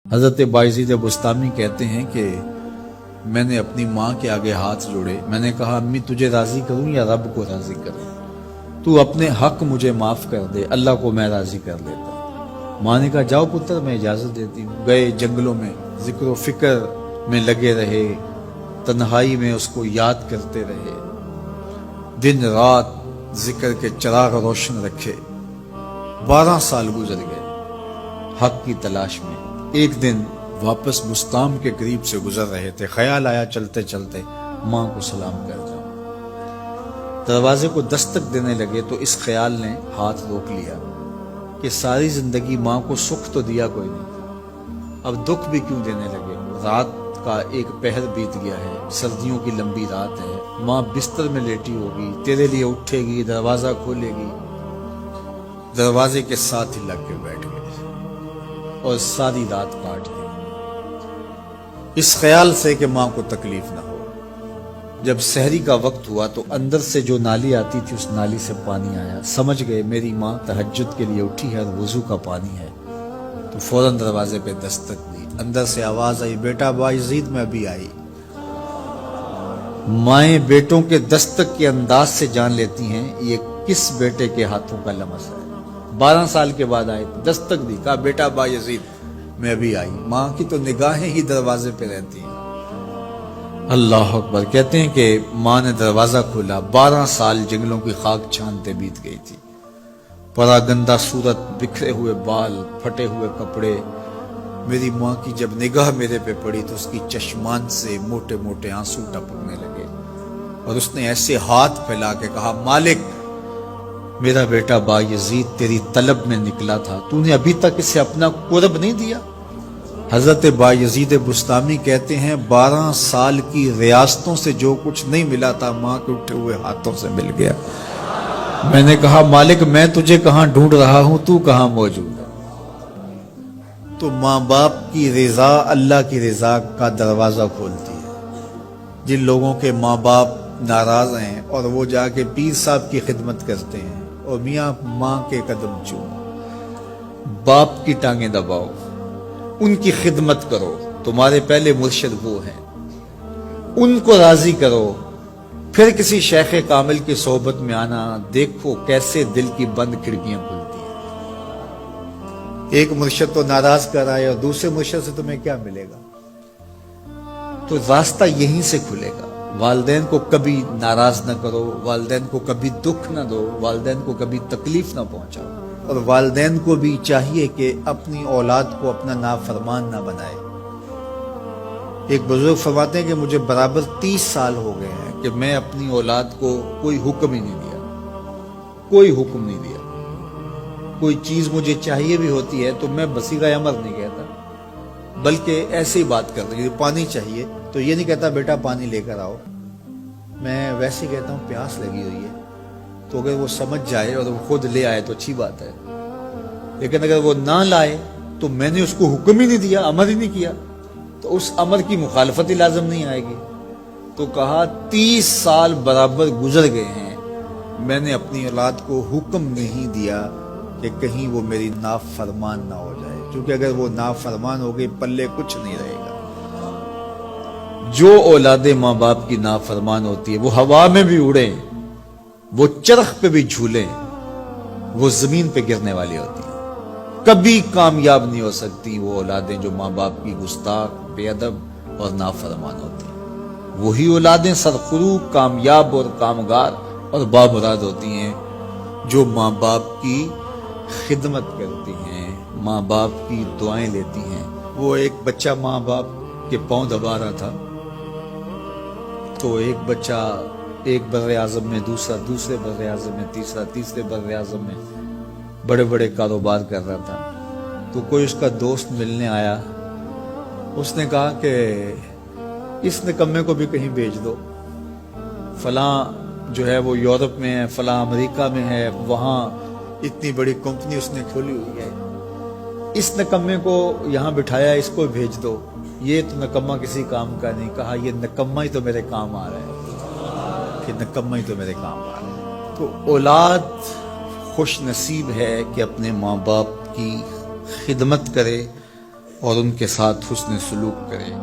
حضرت بایزید بستامی کہتے ہیں کہ میں نے اپنی ماں کے آگے ہاتھ جوڑے، میں نے کہا امی تجھے راضی کروں یا رب کو راضی کروں؟ تو اپنے حق مجھے معاف کر دے، اللہ کو میں راضی کر لیتا ہوں۔ ماں نے کہا جاؤ پتر میں اجازت دیتی ہوں۔ گئے جنگلوں میں، ذکر و فکر میں لگے رہے، تنہائی میں اس کو یاد کرتے رہے، دن رات ذکر کے چراغ روشن رکھے۔ 12 سال گزر گئے حق کی تلاش میں۔ ایک دن واپس بستام کے قریب سے گزر رہے تھے، خیال آیا چلتے چلتے ماں کو سلام کر جاؤں۔ دروازے کو دستک دینے لگے تو اس خیال نے ہاتھ روک لیا کہ ساری زندگی ماں کو سکھ تو دیا کوئی نہیں، اب دکھ بھی کیوں دینے لگے؟ رات کا ایک پہر بیت گیا ہے، سردیوں کی لمبی رات ہے، ماں بستر میں لیٹی ہوگی، تیرے لیے اٹھے گی، دروازہ کھولے گی۔ دروازے کے ساتھ ہی لگ کے بیٹھ گئے اور ساری رات کاٹ دی، اس خیال سے کہ ماں کو تکلیف نہ ہو۔ جب سحری کا وقت ہوا تو اندر سے جو نالی آتی تھی اس نالی سے پانی آیا، سمجھ گئے میری ماں تہجد کے لیے اٹھی ہے اور وضو کا پانی ہے، تو فوراً دروازے پہ دستک دی۔ اندر سے آواز آئی بیٹا بایزید میں ابھی آئی۔ مائیں بیٹوں کے دستک کے انداز سے جان لیتی ہیں یہ کس بیٹے کے ہاتھوں کا لمس ہے۔ 12 سال کے بعد آئے، دستک دی، کہا بیٹا بایزید میں ابھی آئی۔ ماں کی تو نگاہیں ہی دروازے پہ رہتی ہیں۔ اللہ اکبر۔ کہتے ہیں کہ ماں نے دروازہ کھولا، 12 سال جنگلوں کی خاک چھانتے بیت گئی تھی، پراگندہ صورت، بکھرے ہوئے بال، پھٹے ہوئے کپڑے۔ میری ماں کی جب نگاہ میرے پہ پڑی تو اس کی چشمان سے موٹے موٹے آنسو ٹپکنے لگے، اور اس نے ایسے ہاتھ پھیلا کے کہا مالک میرا بیٹا بایزید تیری طلب میں نکلا تھا، تو نے ابھی تک اسے اپنا قرب نہیں دیا۔ حضرت بایزید بستامی کہتے ہیں 12 سال کی ریاستوں سے جو کچھ نہیں ملا تھا ماں کے اٹھے ہوئے ہاتھوں سے مل گیا۔ میں نے کہا مالک میں تجھے کہاں ڈھونڈ رہا ہوں، تو کہاں موجود ہے؟ تو ماں باپ کی رضا اللہ کی رضا کا دروازہ کھولتی ہے۔ جن لوگوں کے ماں باپ ناراض ہیں اور وہ جا کے پیر صاحب کی خدمت کرتے ہیں اور میاں ماں کے قدم چومو، باپ کی ٹانگیں دباؤ، ان کی خدمت کرو، تمہارے پہلے مرشد وہ ہیں، ان کو راضی کرو، پھر کسی شیخ کامل کی صحبت میں آنا، دیکھو کیسے دل کی بند کھڑکیاں کھلتی ہیں۔ ایک مرشد تو ناراض کر آئے اور دوسرے مرشد سے تمہیں کیا ملے گا؟ تو راستہ یہیں سے کھلے گا۔ والدین کو کبھی ناراض نہ کرو، والدین کو کبھی دکھ نہ دو، والدین کو کبھی تکلیف نہ پہنچاؤ، اور والدین کو بھی چاہیے کہ اپنی اولاد کو اپنا نافرمان نہ بنائے۔ ایک بزرگ فرماتے ہیں کہ مجھے برابر 30 سال ہو گئے ہیں کہ میں اپنی اولاد کو کوئی حکم ہی نہیں دیا، کوئی حکم نہیں دیا۔ کوئی چیز مجھے چاہیے بھی ہوتی ہے تو میں بصیغہ امر نہیں کہتا، بلکہ ایسے ہی بات کرتا ہوں۔ پانی چاہیے تو یہ نہیں کہتا بیٹا پانی لے کر آؤ، میں ویسے ہی کہتا ہوں پیاس لگی ہوئی ہے، تو اگر وہ سمجھ جائے اور وہ خود لے آئے تو اچھی بات ہے، لیکن اگر وہ نہ لائے تو میں نے اس کو حکم ہی نہیں دیا، امر ہی نہیں کیا، تو اس امر کی مخالفت ہی لازم نہیں آئے گی۔ تو کہا 30 سال برابر گزر گئے ہیں، میں نے اپنی اولاد کو حکم نہیں دیا کہ کہیں وہ میری نافرمان نہ ہو جائے، کیونکہ اگر وہ نافرمان ہو گئی پلے کچھ نہیں رہے گا۔ جو اولاد ماں باپ کی نافرمان ہوتی ہے وہ ہوا میں بھی اڑیں، وہ چرخ پہ بھی جھولیں، وہ زمین پہ گرنے والی ہوتی ہیں، کبھی کامیاب نہیں ہو سکتی وہ اولادیں جو ماں باپ کی گستاخ، بے ادب اور نافرمان ہوتی ہیں۔ وہی اولادیں سرخرو، کامیاب اور کامگار اور بامراد ہوتی ہیں جو ماں باپ کی خدمت کرتی ہیں، ماں باپ کی دعائیں لیتی ہیں۔ وہ ایک بچہ ماں باپ کے پاؤں دبا رہا تھا، تو ایک بچہ ایک بر اعظم میں، دوسرا دوسرے بر اعظم میں، تیسرا تیسرے بر اعظم میں بڑے بڑے کاروبار کر رہا تھا۔ تو کوئی اس کا دوست ملنے آیا، اس نے کہا کہ اس نکمے کو بھی کہیں بھیج دو، فلاں جو ہے وہ یورپ میں ہے، فلاں امریکہ میں ہے، وہاں اتنی بڑی کمپنی اس نے کھولی ہوئی ہے، اس نکمے کو یہاں بٹھایا، اس کو بھیج دو، یہ تو نکمہ کسی کام کا نہیں۔ کہا یہ نکمہ ہی تو میرے کام آ رہا ہے، کہ نکمہ ہی تو میرے کام آ رہا ہے۔ تو اولاد خوش نصیب ہے کہ اپنے ماں باپ کی خدمت کرے اور ان کے ساتھ حسن سلوک کرے۔